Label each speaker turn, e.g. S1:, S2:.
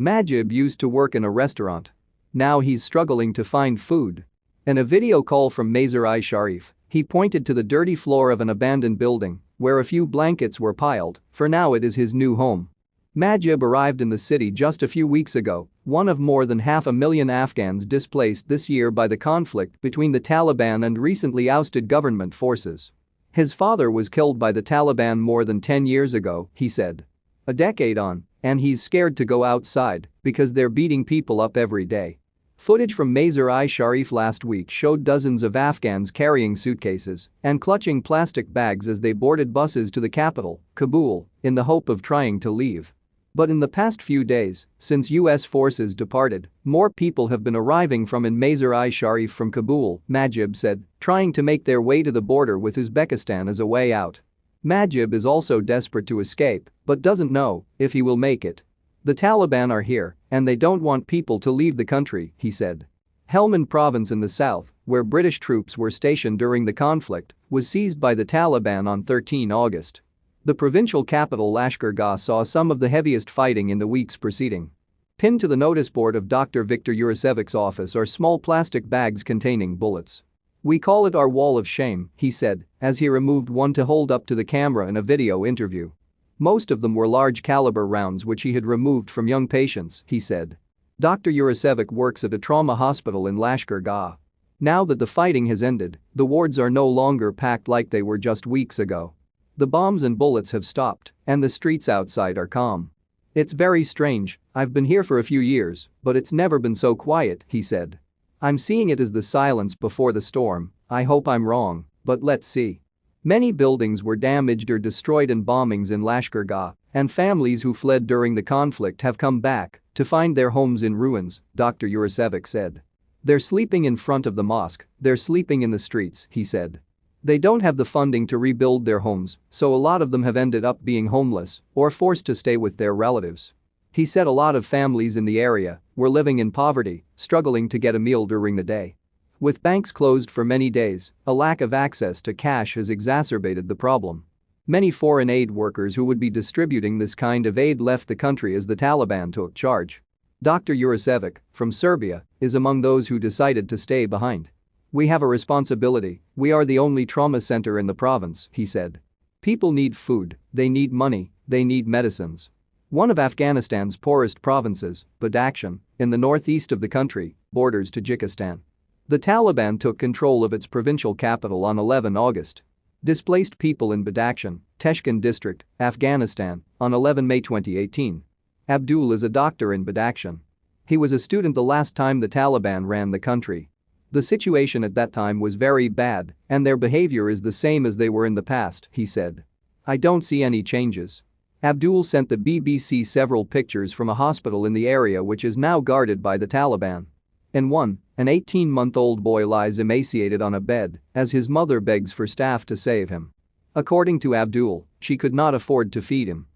S1: Majib used to work in a restaurant. Now he's struggling to find food. In a video call from Mazar-i-Sharif, he pointed to the dirty floor of an abandoned building where a few blankets were piled. For now it is his new home. Majib arrived in the city just a few weeks ago, one of more than 500,000 Afghans displaced this year by the conflict between the Taliban and recently ousted government forces. His father was killed by the Taliban more than 10 years ago, he said. A decade on, and he's scared to go outside because they're beating people up every day. Footage from Mazar-i-Sharif last week showed dozens of Afghans carrying suitcases and clutching plastic bags as they boarded buses to the capital, Kabul, in the hope of trying to leave. But in the past few days, since US forces departed, more people have been arriving from in Mazar-i-Sharif from Kabul, Majib said, trying to make their way to the border with Uzbekistan as a way out. Majib is also desperate to escape, but doesn't know if he will make it. The Taliban are here, and they don't want people to leave the country, he said. Helmand Province in the south, where British troops were stationed during the conflict, was seized by the Taliban on 13 August. The provincial capital Lashkar Gah saw some of the heaviest fighting in the weeks preceding. Pinned to the noticeboard of Dr Viktor Urosevic's office are small plastic bags containing bullets. "We call it our wall of shame," he said, as he removed one to hold up to the camera in a video interview. Most of them were large calibre rounds which he had removed from young patients, he said. Dr Urosevic works at a trauma hospital in Lashkar Gah. Now that the fighting has ended, the wards are no longer packed like they were just weeks ago. The bombs and bullets have stopped, and the streets outside are calm. "It's very strange, I've been here for a few years, but it's never been so quiet," he said. "I'm seeing it as the silence before the storm. I hope I'm wrong, but let's see." Many buildings were damaged or destroyed in bombings in Lashkar Gah, and families who fled during the conflict have come back to find their homes in ruins, Dr Urosevic said. "They're sleeping in front of the mosque, they're sleeping in the streets," he said. They don't have the funding to rebuild their homes, so a lot of them have ended up being homeless or forced to stay with their relatives. He said a lot of families in the area were living in poverty, struggling to get a meal during the day. With banks closed for many days, a lack of access to cash has exacerbated the problem. Many foreign aid workers who would be distributing this kind of aid left the country as the Taliban took charge. Dr Urosevic, from Serbia, is among those who decided to stay behind. "We have a responsibility, we are the only trauma center in the province," he said. "People need food, they need money, they need medicines." One of Afghanistan's poorest provinces, Badakhshan, in the northeast of the country, borders Tajikistan. The Taliban took control of its provincial capital on 11 August. Displaced people in Badakshan, Teshkan district, Afghanistan, on 11 May 2018. Abdul is a doctor in Badakhshan. He was a student the last time the Taliban ran the country. "The situation at that time was very bad, and their behaviour is the same as they were in the past," he said. "I don't see any changes." Abdul sent the BBC several pictures from a hospital in the area which is now guarded by the Taliban. In one, an 18-month-old boy lies emaciated on a bed as his mother begs for staff to save him. According to Abdul, she could not afford to feed him.